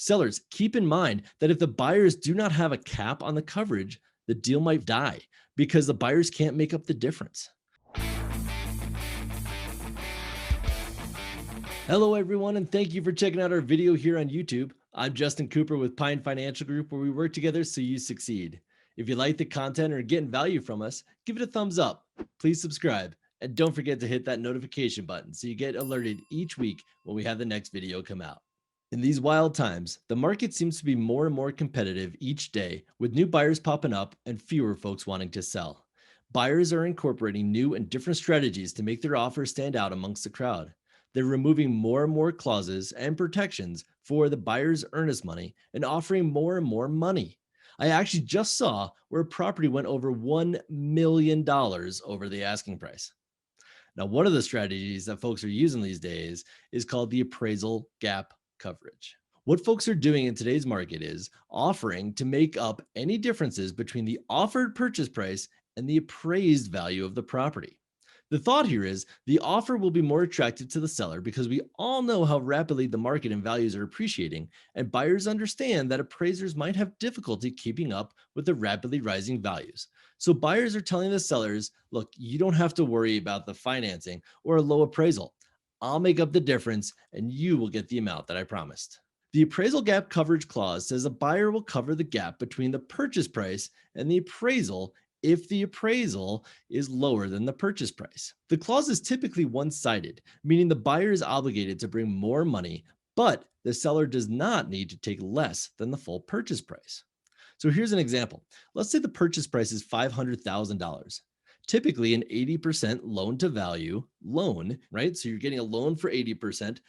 Sellers, keep in mind that if the buyers do not have a cap on the coverage, the deal might die because the buyers can't make up the difference. Hello, everyone, and thank you for checking out our video here on YouTube. I'm Justin Cooper with Pine Financial Group, where we work together so you succeed. If you like the content or are getting value from us, give it a thumbs up. Please subscribe, and don't forget to hit that notification button so you get alerted each week when we have the next video come out. In these wild times, the market seems to be more and more competitive each day, with new buyers popping up and fewer folks wanting to sell. Buyers are incorporating new and different strategies to make their offers stand out amongst the crowd. They're removing more and more clauses and protections for the buyer's earnest money and offering more and more money. I actually just saw where a property went over $1 million over the asking price. Now, one of the strategies that folks are using these days is called the appraisal gap coverage. What folks are doing in today's market is offering to make up any differences between the offered purchase price and the appraised value of the property. The thought here is the offer will be more attractive to the seller because we all know how rapidly the market and values are appreciating, and buyers understand that appraisers might have difficulty keeping up with the rapidly rising values. So buyers are telling the sellers, look, you don't have to worry about the financing or a low appraisal. I'll make up the difference and you will get the amount that I promised. The appraisal gap coverage clause says a buyer will cover the gap between the purchase price and the appraisal if the appraisal is lower than the purchase price. The clause is typically one-sided, meaning the buyer is obligated to bring more money, but the seller does not need to take less than the full purchase price. So here's an example. Let's say the purchase price is $500,000. Typically an 80% loan to value loan, right? So you're getting a loan for 80%.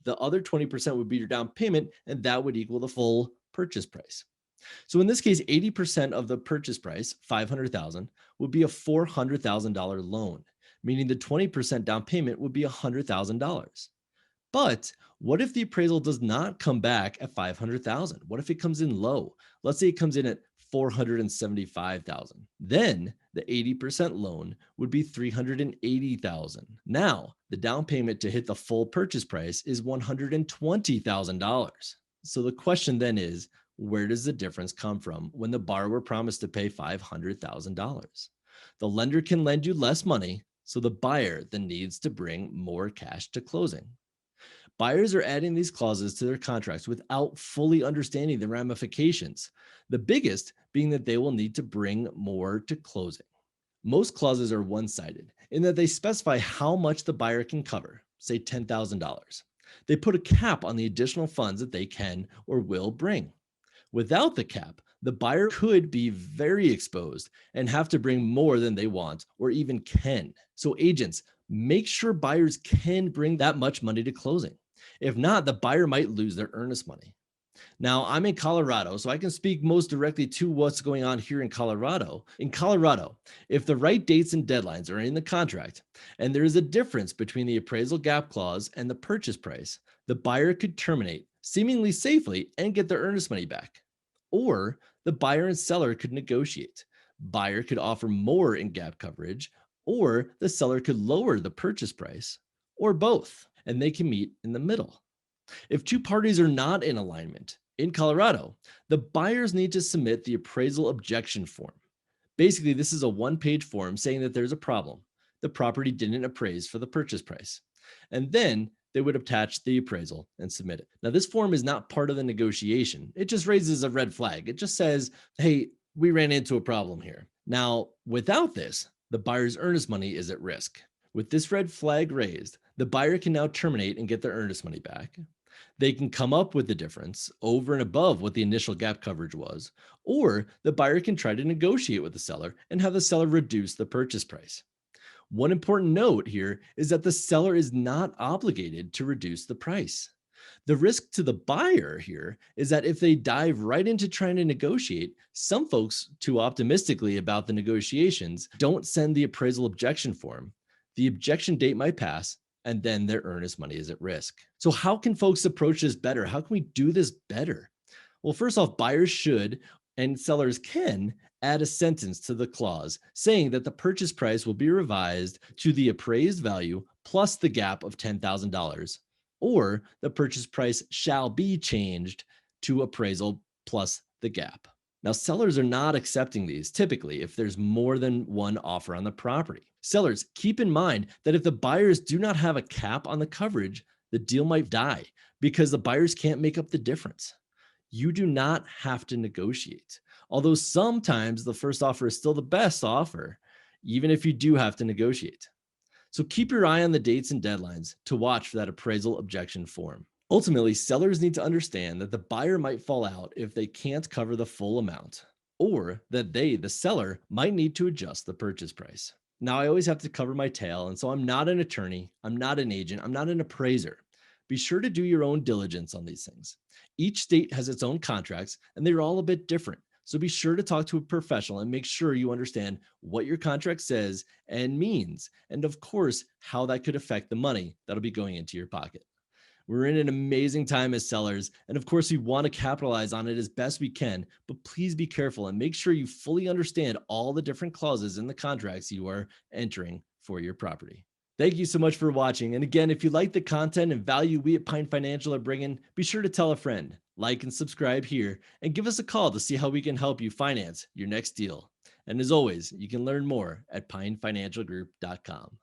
The other 20% would be your down payment, and that would equal the full purchase price. So in this case, 80% of the purchase price, $500,000, would be a $400,000 loan, meaning the 20% down payment would be $100,000. But what if the appraisal does not come back at $500,000? What if it comes in low? Let's say it comes in at $475,000. Then the 80% loan would be $380,000. Now, the down payment to hit the full purchase price is $120,000. So the question then is, where does the difference come from when the borrower promised to pay $500,000? The lender can lend you less money, so the buyer then needs to bring more cash to closing. Buyers are adding these clauses to their contracts without fully understanding the ramifications, the biggest being that they will need to bring more to closing. Most clauses are one-sided in that they specify how much the buyer can cover, say $10,000. They put a cap on the additional funds that they can or will bring. Without the cap, the buyer could be very exposed and have to bring more than they want or even can. So agents, make sure buyers can bring that much money to closing. If not, the buyer might lose their earnest money. Now, I'm in Colorado, so I can speak most directly to what's going on here in Colorado. In Colorado, if the right dates and deadlines are in the contract, and there is a difference between the appraisal gap clause and the purchase price, the buyer could terminate seemingly safely and get their earnest money back. Or the buyer and seller could negotiate. Buyer could offer more in gap coverage, or the seller could lower the purchase price, or both, and they can meet in the middle. If two parties are not in alignment, in Colorado, the buyers need to submit the appraisal objection form. Basically, this is a one-page form saying that there's a problem. The property didn't appraise for the purchase price. And then they would attach the appraisal and submit it. Now, this form is not part of the negotiation. It just raises a red flag. It just says, hey, we ran into a problem here. Now, without this, the buyer's earnest money is at risk. With this red flag raised, the buyer can now terminate and get their earnest money back. They can come up with the difference over and above what the initial gap coverage was, or the buyer can try to negotiate with the seller and have the seller reduce the purchase price. One important note here is that the seller is not obligated to reduce the price. The risk to the buyer here is that if they dive right into trying to negotiate, some folks, too optimistically about the negotiations, don't send the appraisal objection form. The objection date might pass, and then their earnest money is at risk. So how can folks approach this better? How can we do this better? Well, first off, buyers should and sellers can add a sentence to the clause saying that the purchase price will be revised to the appraised value plus the gap of $10,000, or the purchase price shall be changed to appraisal plus the gap. Now, sellers are not accepting these typically if there's more than one offer on the property. Sellers, keep in mind that if the buyers do not have a cap on the coverage, the deal might die because the buyers can't make up the difference. You do not have to negotiate, although sometimes the first offer is still the best offer, even if you do have to negotiate. So keep your eye on the dates and deadlines to watch for that appraisal objection form. Ultimately, sellers need to understand that the buyer might fall out if they can't cover the full amount, or that they, the seller, might need to adjust the purchase price. Now, I always have to cover my tail, and so I'm not an attorney, I'm not an agent, I'm not an appraiser. Be sure to do your own diligence on these things. Each state has its own contracts, and they're all a bit different. So be sure to talk to a professional and make sure you understand what your contract says and means, and of course, how that could affect the money that'll be going into your pocket. We're in an amazing time as sellers, and of course, we want to capitalize on it as best we can, but please be careful and make sure you fully understand all the different clauses in the contracts you are entering for your property. Thank you so much for watching. And again, if you like the content and value we at Pine Financial are bringing, be sure to tell a friend, like and subscribe here, and give us a call to see how we can help you finance your next deal. And as always, you can learn more at pinefinancialgroup.com.